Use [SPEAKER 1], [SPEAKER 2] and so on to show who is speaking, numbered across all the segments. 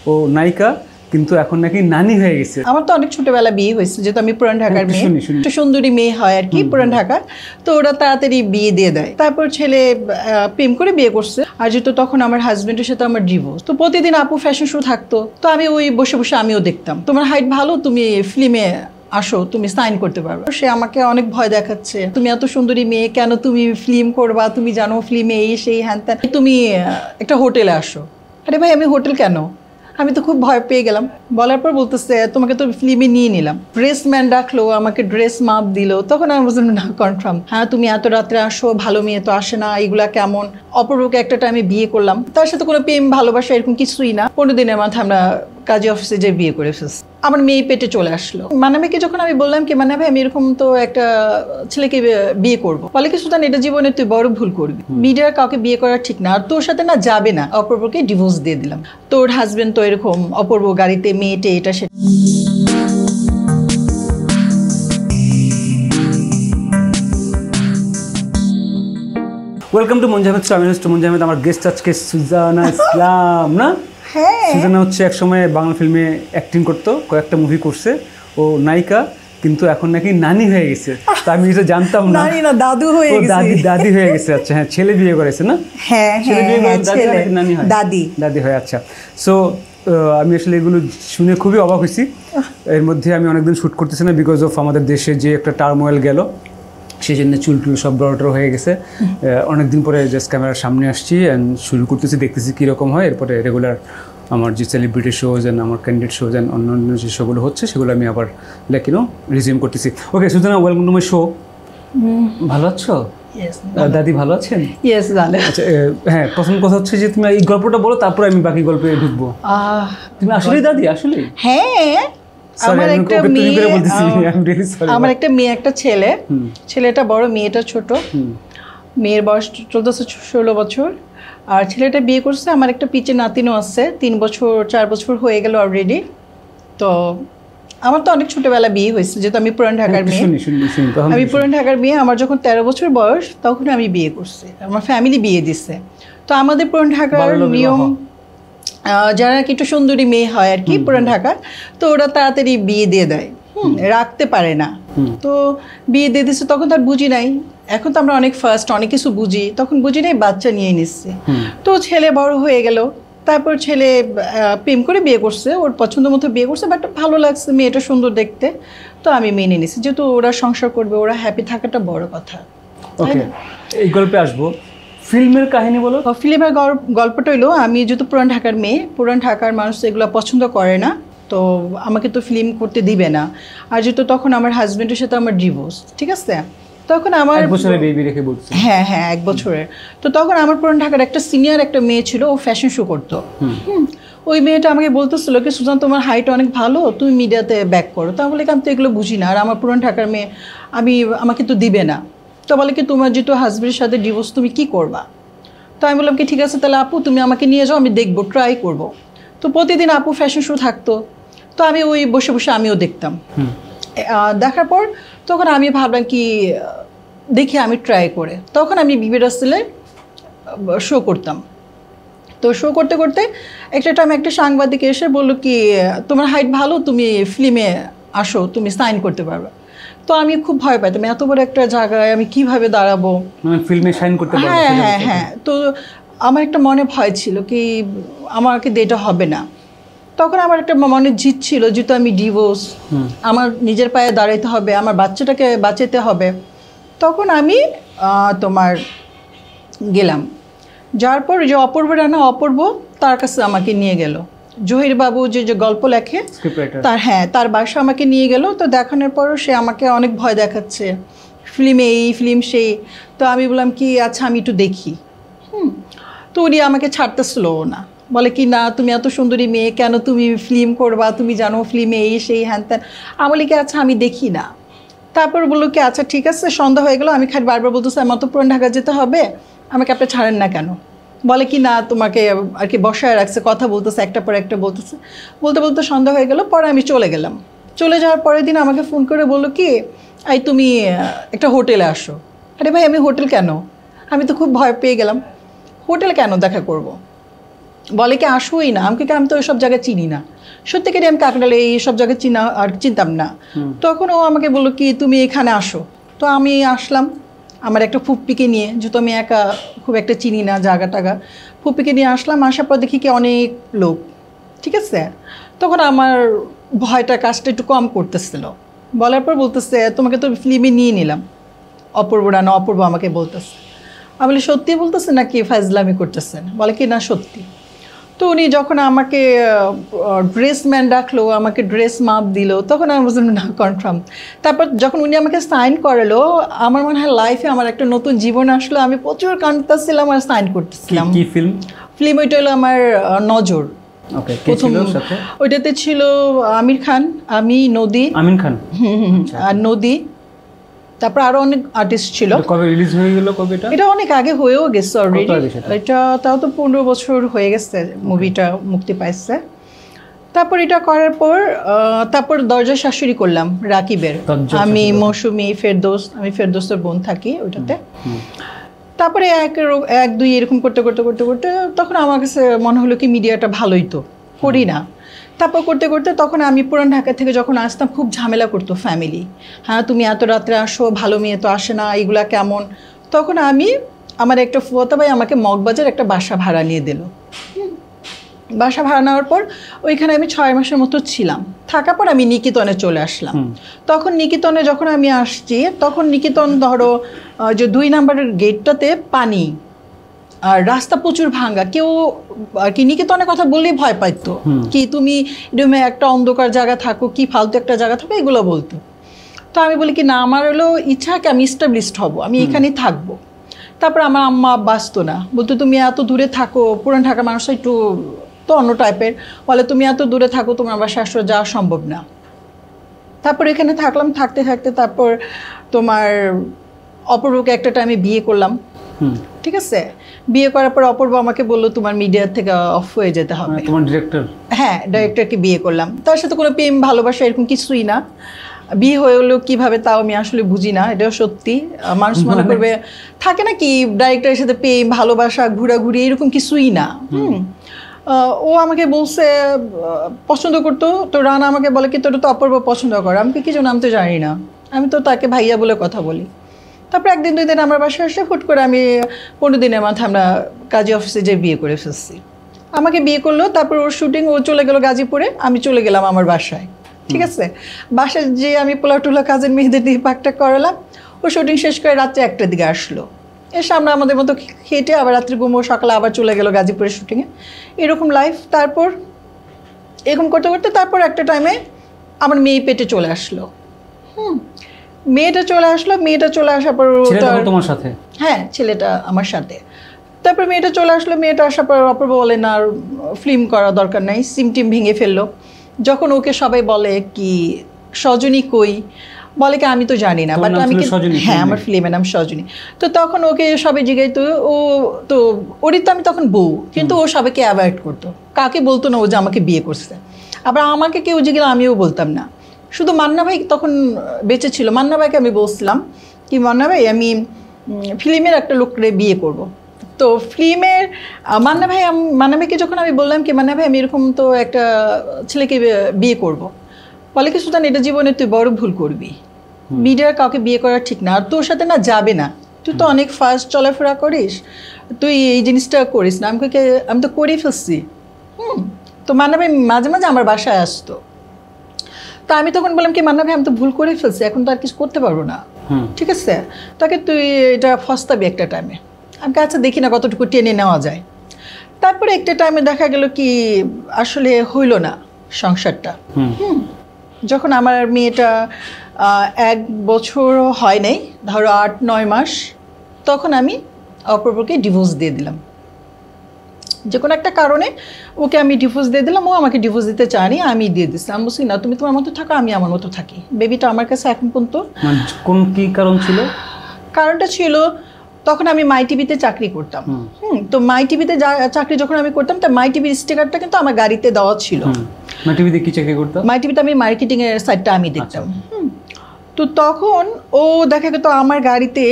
[SPEAKER 1] ও নায়িকা কিন্তু এখন নাকি নানি হয়ে গেছে।
[SPEAKER 2] আমার তো অনেক ছোটবেলা বিয়ে হয়েছে, যেহেতু আমি পুরান ঢাকার মেয়ে, একটা সুন্দরী মেয়ে হয় আর কি পুরান ঢাকার, তো ওরা তাড়াতাড়ি বিয়ে দিয়ে দেয়। তারপর ছেলে প্রেম করে বিয়ে করছে, আর যেহেতু তখন আমার হাজবেন্ডের সাথে আমার ডিভোর্স, তো প্রতিদিন আপু ফ্যাশন শো থাকতো, তো আমি ওই বসে বসে আমিও দেখতাম, তোমার হাইট ভালো, তুমি ফিল্মে আসো, তুমি সাইন করতে পারবে। সে আমাকে অনেক ভয় দেখাচ্ছে, তুমি এত সুন্দরী মেয়ে, কেন তুমি ফিল্ম করবা, তুমি জানো ফিল্মে এই সেই হ্যান ত্যান, তুমি একটা হোটেলে আসো। আরে ভাই, আমি হোটেল কেন? আমি তো খুব ভয় পেয়ে গেলাম। বলার পর বলতেছে, তোমাকে তো ফিল্মে নিয়ে নিলাম। ড্রেস ম্যান রাখলো, আমাকে ড্রেস মাপ দিল। তখন আমি বললাম না, কনফার্ম, হ্যাঁ তুমি এত রাত্রে আসো, ভালো মেয়ে তো আসে না, এগুলা কেমন। অপূর্বকে একটা টাইমে বিয়ে করলাম, তার সাথে কোনো প্রেম ভালোবাসা এরকম কিছুই না। 15 দিনের মাথায় আমরা কাজী অফিসে যে বিয়ে করে ফেলছি। আমার মেয়ে পেটে চলে আসলো। মানামিকে যখন আমি বললাম কি, মানে ভাই আমি এরকম তো একটা ছেলেকে বিয়ে করবো, বলে কি সুলতান, এটা জীবনে তুই বড় ভুল করবি, মিডিয়ার কাউকে বিয়ে করা ঠিক না, আর তোর সাথে না যাবে না। অপূর্বকে ডিভোর্স দিয়ে দিলাম। তোর হাজবেন্ড তো এরকম অপূর্ব গাড়িতে মেয়েটে এটা সেটা।
[SPEAKER 1] Welcome to Munjahid. আমি মুনজাহিদ। আমার গেস্ট আজকে সুজানা ইসলাম। না, সুজানা হচ্ছে একসময় বাংলা ফিল্মে অ্যাক্টিং করতো, কয়েকটা মুভি করছে। ও নায়িকা কিন্তু এখন নাকি নানি হয়ে গেছে। তা আমি এটা জানতাম না।
[SPEAKER 2] নানি না, দাদু হয়ে গেছে।
[SPEAKER 1] দাদি হয়ে গেছে। আচ্ছা, হ্যাঁ, ছেলে বিয়ে করেছে না?
[SPEAKER 2] হ্যাঁ,
[SPEAKER 1] ছেলে বিয়ে করে দাদি নাকি নানি হয়?
[SPEAKER 2] দাদি
[SPEAKER 1] হয়। আচ্ছা, সো আমি আসলে এগুলো শুনে খুবই অবাক হয়েছি। এর মধ্যে আমি অনেকদিন শ্যুট করতেছি না, বিকজ অফ আমাদের দেশে যে একটা টার্মোয়েল গেল, সেই জন্য চুল সব বড় হয়ে গেছে। অনেকদিন পরে জাস্ট ক্যামেরার সামনে আসছি অ্যান্ড শুরু করতেছি, দেখতেছি কীরকম হয়। এরপরে রেগুলার আমার যে সেলিব্রিটি শোজ অ্যান্ড আমার ক্যান্ডিডেট শোজ অ্যান্ড অন্যান্য যে শোগুলো হচ্ছে সেগুলো আমি আবার রিজিউম করতেছি। Okay Sujana, welcome to my show. ভালো আছো? দাদি ভালো আছেন? আচ্ছা, হ্যাঁ, প্রথম কথা হচ্ছে যে তুমি এই গল্পটা বলো, তারপরে আমি বাকি গল্পে ঢুকবো। তুমি আসলেই দাদি? আসলে
[SPEAKER 2] হ্যাঁ, আমার একটা মেয়ে একটা ছেলে। ছেলেটা বড়, মেয়েটা ছোট। মেয়ের বয়স 14-16 বছর, আর ছেলেটা বিয়ে করছে। আমার একটা পিচে নাতিনও আছে, 3-4 বছর হয়ে গেল অলরেডি। তো আমার তো অনেক ছোটবেলা বিয়ে হয়েছে, যেহেতু আমি পুরান ঢাকার মেয়ে। আমি পুরান ঢাকার মেয়ে। আমার যখন 13 বছর বয়স, তখন আমি বিয়ে করছি। আমার ফ্যামিলি বিয়ে দিছে। তো আমাদের পুরান ঢাকার নিয়ম, যারা একটু সুন্দরী মেয়ে হয় আর কি পুরান ঢাকার, তো ওরা তাড়াতাড়ি বিয়ে দিয়ে দেয়, রাখতে পারে না। তো বিয়ে দিয়ে দিচ্ছে, তখন তার বুঝি নাই। এখন তো আমরা অনেক ফার্স্ট, অনেক কিছু বুঝি, তখন বুঝি নাই, বাচ্চা নিয়ে নিচ্ছে। তো ছেলে বড় হয়ে গেল। তারপর ছেলে প্রেম করে বিয়ে করছে, ওর পছন্দ মতো বিয়ে করছে, বাট ভালো লাগছে, মেয়েটা সুন্দর দেখতে, তো আমি মেনে নিছি। যেহেতু ওরা সংসার করবে, ওরা হ্যাপি থাকাটা বড় কথা।
[SPEAKER 1] ওকে, এই গল্পে আসবো। ফিল্মের কাহিনী বলো।
[SPEAKER 2] ফিল্মের গল্পটা হইলো, আমি যেহেতু পুরান ঢাকার মেয়ে, পুরান ঢাকার মানুষ এগুলো পছন্দ করে না, তো আমাকে তো ফিল্ম করতে দিবে না। আর যেহেতু তখন আমার হাজবেন্ডের সাথে আমার ডিভোর্স, ঠিক আছে, তখন আমার
[SPEAKER 1] 1 বছরের বেবি রেখে বলছি।
[SPEAKER 2] হ্যাঁ, 1 বছরের। তো তখন আমার পুরান ঢাকার একটা সিনিয়র একটা মেয়ে ছিল, ও ফ্যাশন শো করতো। ওই মেয়েটা আমাকে বলতেছিল কি, সুজান তোমার হাইট অনেক ভালো, তুমি মিডিয়াতে ব্যাক করো। তো আমি বলি, আমি তো এগুলো বুঝি না, আর আমার পুরান ঢাকার মেয়ে, আমাকে তো দিবে না। তো বলে কি, তোমার যেহেতু হাজবেন্ডের সাথে ডিভোর্স, তুমি কি করবা? তো আমি বললাম কি, ঠিক আছে তাহলে আপু তুমি আমাকে নিয়ে যাও, আমি দেখবো, ট্রাই করব। তো প্রতিদিন আপু ফ্যাশন শো থাকতো, তো আমি ওই বসে বসে আমিও দেখতাম। দেখার পর তখন আমি ভাবলাম কি, দেখি আমি ট্রাই করে। তখন আমি বিবি রাসেলের শো করতাম। তো শো করতে করতে একটা টাইম একটা সাংবাদিক এসে বললো কি, তোমার হাইট ভালো, তুমি ফিল্মে আসো, তুমি সাইন করতে পারবে। তো আমি খুব ভয় পাইতাম, এত বড় একটা জায়গায় আমি কিভাবে দাঁড়াবো,
[SPEAKER 1] ফিল্মে সাইন করতে পারবো?
[SPEAKER 2] হ্যাঁ। তো আমার একটা মনে ভয় ছিল কি, আমাকে এটা হবে না। তখন আমার একটা মনে জিত ছিল, যেহেতু আমি ডিভোর্স, আমার নিজের পায়ে দাঁড়াতে হবে, আমার বাচ্চাটাকে বাঁচাতে হবে। তখন আমি তোমার গেলাম। যার পর যে অপূর্ব রানা, অপূর্ব তার কাছে আমাকে নিয়ে গেল। জহির বাবু যে গল্প লেখে, তার বাসা আমাকে নিয়ে গেল। তো দেখানোর পরও সে আমাকে অনেক ভয় দেখাচ্ছে, ফিল্মে এই ফিল্ম সেই। তো আমি বললাম কি, আচ্ছা আমি একটু দেখি। তো উনি আমাকে ছাড়তেছিল না, বলে কি, না তুমি এত সুন্দরী মেয়ে, কেন তুমি ফিল্ম করবা, তুমি জানো ফিল্মে এই সেই হ্যান ত্যান। আমি বলি কি, আচ্ছা আমি দেখি না। তারপর বললো কি, আচ্ছা ঠিক আছে। সন্ধ্যা হয়ে গেল, আমি খালি বারবার বলতেছি আমার তো পুরান ঢাকা যেতে হবে, আমাকে আপনি ছাড়েন না কেন? বলে কি, না তোমাকে আর কি বসায় রাখছে, কথা বলতেছে, একটা পর একটা বলতেছে। বলতে বলতে সন্ধ্যা হয়ে গেল, পরে আমি চলে গেলাম। চলে যাওয়ার পরের দিন আমাকে ফোন করে বললো কি, এই তুমি একটা হোটেলে আসো। আরে ভাই, আমি হোটেল কেন? আমি তো খুব ভয় পেয়ে গেলাম, হোটেল কেন দেখা করব? বলে কি আসোই না, আমি তো ওই সব জায়গায় চিনি না, সত্যিকারই আমি কাকরাইলে এই সব জায়গায় চিনতাম না। তখন ও আমাকে বললো কি তুমি এখানে আসো। তো আমি আসলাম আমার একটা ফুপ্পিকে নিয়ে, যেহেতু আমি একা খুব একটা চিনি না জায়গা টাগা, ফুপ্পিকে নিয়ে আসলাম। আসার পর দেখি কি অনেক লোক, ঠিক আছে। তখন আমার ভয়টা কাজটা একটু কম করতেছিল। বলার পর বলতেছে তোমাকে তো ফিল্মে নিয়ে নিলাম, অপূর্ব রানা অপূর্ব আমাকে বলতেছে। আমি বলি সত্যি বলতেছে নাকি ফাজলামি করতেছেন? বলে কি না সত্যি। তো উনি যখন আমাকে ড্রেস ম্যান রাখলো, আমাকে ড্রেস মাপ দিল, তখন আমি বুঝলাম না কনফার্ম। তারপর যখন উনি আমাকে সাইন করালো, আমার মনে হয় লাইফে আমার একটা নতুন জীবন আসলো। আমি প্রচুর কাঁদতেছিলাম আর সাইন করতেছিলাম।
[SPEAKER 1] কি ফিল্ম?
[SPEAKER 2] ফিল্ম ওইটা হলো আমার নজর।
[SPEAKER 1] ওকে, কে ছিল সাথে?
[SPEAKER 2] ওইটাতে ছিল আমির খান, আমি, নদী।
[SPEAKER 1] আমিন খান
[SPEAKER 2] আর নদী, তারপর আরো অনেক আর্টিস্ট ছিল।
[SPEAKER 1] কবে রিলিজ হয়ে গেল? কবে
[SPEAKER 2] এটা অনেক আগে হয়েও গেছে অলরেডি। এটা তাও তো 15 বছর হয়ে গেছে মুভিটা মুক্তি পাইছে। তারপর এটা করার পর তারপর দরজা শাশুড়ি করলাম রাকিবের। আমি মৌসুমী, ফেরদৌস, আমি ফেরদৌসের বোন থাকি ওইটাতে। তারপরে এক দুই এরকম করতে করতে করতে করতে তখন আমার কাছে মনে হলো কি মিডিয়াটা ভালোই তো, করি না। তারপর করতে করতে তখন আমি পুরান ঢাকা থেকে যখন আসতাম খুব ঝামেলা করতো ফ্যামিলি, হ্যাঁ তুমি এত রাত্রে আসো, ভালো মেয়ে তো আসে না, এইগুলা কেমন। তখন আমার একটা ফুয়াতো ভাই আমাকে মগবাজার একটা বাসা ভাড়া নিয়ে দিল। বাসা ভাড়া নেওয়ার পর ওইখানে আমি 6 মাসের মতো ছিলাম। থাকার পর আমি নিকেতনে চলে আসলাম। তখন নিকেতনে যখন আমি আসছি, তখন নিকেতন ধরো যে 2 নম্বরের গেটটাতে পানি আর রাস্তা প্রচুর ভাঙ্গা। কেউ আর কি নিকেতনের কথা বললেই ভয় পাইতো, কি তুমি রুমে একটা অন্ধকার জায়গা থাকো, কি ফালতু একটা জায়গা থাকো, এগুলো বলতো। তো আমি বলি কি না, আমার হলো ইচ্ছা কি আমি এস্টাবলিশড হব, আমি এখানেই থাকবো। তারপর আমার আম্মা বাঁচতো না, বলতো তুমি এত দূরে থাকো, পুরান ঢাকার মানুষরা একটু তো অন্য টাইপের, বলে তুমি এত দূরে থাকো, তোমার বাসা আসলে যাওয়া সম্ভব না। তারপর এখানে থাকলাম, থাকতে থাকতে তারপর তোমার অপূর্বকে একটা টাইমে বিয়ে করলাম, ঠিক আছে। বিয়ে করার পর অপূর্ব আমাকে বললো তোমার মিডিয়া থেকে অফ হয়ে যেতে হবে।
[SPEAKER 1] তোমার ডিরেক্টর? হ্যাঁ,
[SPEAKER 2] ডাইরেক্টরকে বিয়ে করলাম। তার সাথে কোনো প্রেম ভালোবাসা এরকম কিছুই না। বিয়ে হয়ে হলো কীভাবে তাও আমি আসলে বুঝি না, এটাও সত্যি। মানুষ মনে করবে থাকে না কি ডাইরেক্টরের সাথে প্রেম ভালোবাসা ঘোরাঘুরি এরকম কিছুই না। ও আমাকে বলছে পছন্দ করতো, তো রানা আমাকে বলে কি তোর তো অপূর্ব পছন্দ করে। আমাকে কি জন্য আমি তো জানি না, আমি তো তাকে ভাইয়া বলে কথা বলি। তারপর একদিন 2 দিন আমার বাসায় আসে, হুট করে আমি 15 দিনের মাথায় আমরা কাজী অফিসে যেয়ে বিয়ে করে ফেলছি। আমাকে বিয়ে করলো, তারপর ওর শুটিং, ও চলে গেল গাজীপুরে, আমি চলে গেলাম আমার বাসায়, ঠিক আছে। বাসায় যে আমি পোলা টোলা কাজের মেয়েদের দিয়ে পাকটা করালাম। ও শুটিং শেষ করে রাত্রে 1টার দিকে আসলো, এসে আমরা আমাদের মতো খেটে আবার রাত্রে ঘুমো, সকালে আবার চলে গেল গাজীপুরের শুটিংয়ে, এরকম লাইফ। তারপর এরকম করতে করতে তারপর একটা টাইমে আমার মেয়ে পেটে চলে আসলো। মেয়েটা চলে আসার পর
[SPEAKER 1] তোমার সাথে?
[SPEAKER 2] হ্যাঁ, ছেলেটা আমার সাথে। তারপর মেয়েটা চলে আসলো, মেয়েটা আসার পর অপূর্ব বলে না আর ফিল্ম করা দরকার নাই, সিম টিম ভেঙে ফেললো। যখন ওকে সবাই বলে কি সজনী কই, বলে কি আমি তো জানি না, বাট আমি হ্যাঁ আমার ফিল্মের নাম সজনী। তো তখন ওকে সবাই জিজ্ঞাসা, ও তো ওরই তো আমি তখন বউ, কিন্তু ও সবাইকে অ্যাভয়েড করতো, কাকে বলতো না ও যে আমাকে বিয়ে করছে। আবার আমাকে কেউ জিজ্ঞেস আমিও বলতাম না, শুধু মান্না ভাই তখন বেঁচে ছিল। মান্না ভাইকে আমি বলছিলাম কি মান্না ভাই আমি ফিল্মের একটা লোকরে বিয়ে করব। তো ফিল্মের মান্না ভাইকে যখন আমি বললাম কি মান্না ভাই আমি এরকম তো একটা ছেলেকে বিয়ে করব, বলে কি সুতরাং এটা জীবনে তুই বড় ভুল করবি, মিডিয়ার কাউকে বিয়ে করা ঠিক না, আর তোর সাথে না যাবে না, তুই তো অনেক ফাস্ট চলাফেরা করিস, তুই এই জিনিসটা করিস না। আমি তো করেই ফেলছি। তো মান্না ভাই মাঝে মাঝে আমার বাসায় আসতো। তা আমি তখন বললাম কি মান্না ভাই আমি তো ভুল করে ফেলছি, এখন তো আর কিছু করতে পারবো না, ঠিক আছে, তাকে তুই এটা ফস্তাবি একটা টাইমে। আমি আচ্ছা দেখি না কতটুকু টেনে নেওয়া যায়। তারপরে একটা টাইমে দেখা গেল কি আসলে হইল না সংসারটা। যখন আমার মেয়েটা 1 বছরও হয় নাই, ধরো 8-9 মাস, তখন আমি অপূর্বকে ডিভোর্স দিয়ে দিলাম। যে কোনো একটা কারণে ওকে আমি ডিভোর্স দিয়ে দিলাম, ও আমাকে ডিভোর্স দিতে চায়নি, আমি দিয়ে দিচ্ছি। আমি বলছি না তুমি তোমার মতো থাকো, আমি আমার মতো থাকি, বেবিটা আমার কাছে এখন পর্যন্ত।
[SPEAKER 1] কি কারণ ছিল?
[SPEAKER 2] কারণটা ছিল তখন আমি মাই টিভিতে চাকরি করতাম। তো মাই টিভিতে চাকরি যখন আমি করতাম, তা মাই টিভির স্টিকারটা কিন্তু আমার গাড়িতে দেওয়া ছিল।
[SPEAKER 1] মাই টিভিতে কি চাকরি করতাম?
[SPEAKER 2] মাই টিভিতে আমি মার্কেটিং এর সাইডটা আমি দেখতাম। তো তখন ও দেখা গেত আমার গাড়িতে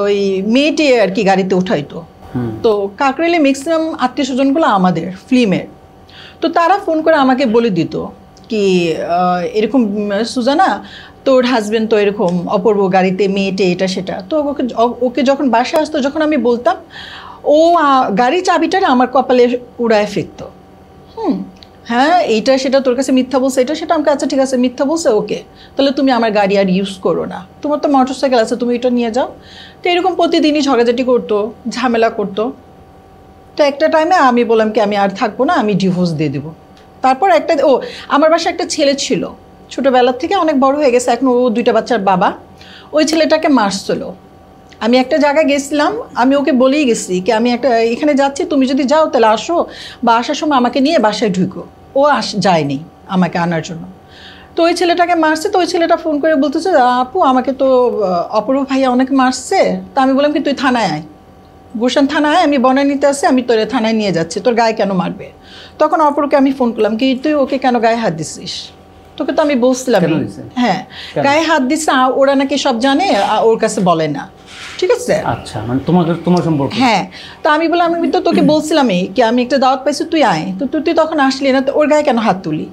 [SPEAKER 2] ওই মেয়েটে আর কি গাড়িতে উঠাইতো, তো কাকরাইলে ম্যাক্সিমাম আত্মীয় স্বজনগুলো আমাদের ফিল্মের। তো তারা ফোন করে আমাকে বলে দিত কি এরকম সুজানা তোর হাজবেন্ড তো এরকম অপূর্ব গাড়িতে মেয়েটে এটা সেটা। তো ওকে যখন বাসায় আসতো, যখন আমি বলতাম, ও গাড়ি চাবিটা আমার কপালে উড়ায় ফেকতো। হ্যাঁ এইটা সেটা তোর কাছে মিথ্যা বলছে, এটা সেটা আমাকে, আচ্ছা ঠিক আছে মিথ্যা বলছে, ওকে তাহলে তুমি আমার গাড়ি আর ইউজ করো না, তোমার তো মোটরসাইকেল আছে তুমি এটা নিয়ে যাও। তো এরকম প্রতিদিনই ঝগড়াঝাটি করতো, ঝামেলা করতো। তো একটা টাইমে আমি বললাম কি আমি আর থাকবো না, আমি ডিভোর্স দিয়ে দেবো। তারপর আমার বাসায় একটা ছেলে ছিল, ছোটোবেলার থেকে অনেক বড় হয়ে গেছে, এখন ও 2টা বাচ্চার বাবা। ওই ছেলেটাকে মারছিল। আমি একটা জায়গায় গেছিলাম, আমি ওকে বলেই গেছি কি আমি এখানে যাচ্ছি, তুমি যদি যাও তাহলে আসো, বা আসার সময় আমাকে নিয়ে বাসায় ঢুকো। ও যায়নি আমাকে আনার জন্য। তো ওই ছেলেটাকে মারছে। তো ওই ছেলেটা ফোন করে বলতেছে আপু আমাকে তো অপূর্ব ভাইয়া অনেক মারছে। তা আমি বললাম কি তুই থানায় আয়, গুলশান থানায়, আমি বনানীতে আছি, আমি তোর থানায় নিয়ে যাচ্ছি, তোর গায়ে কেন মারবে। তখন অপরকে আমি ফোন করলাম কি তুই ওকে কেন গায়ে হাত দিছিস, তোকে তো আমি বলছিলাম। হ্যাঁ গায়ে হাত দিচ্ছে, ওরা নাকি সব জানে, ওর কাছে বলে না। ঠিক আছে,
[SPEAKER 1] আচ্ছা মানে তোমার সম্পর্ক।
[SPEAKER 2] হ্যাঁ, তো আমি বললাম আমি তো তোকে বলছিলামই কি আমি একটা দাওয়াত পাইছি, তুই আয়। তো তুই তখন আসলি না, তো ওর গায়ে কেন হাত তুলি।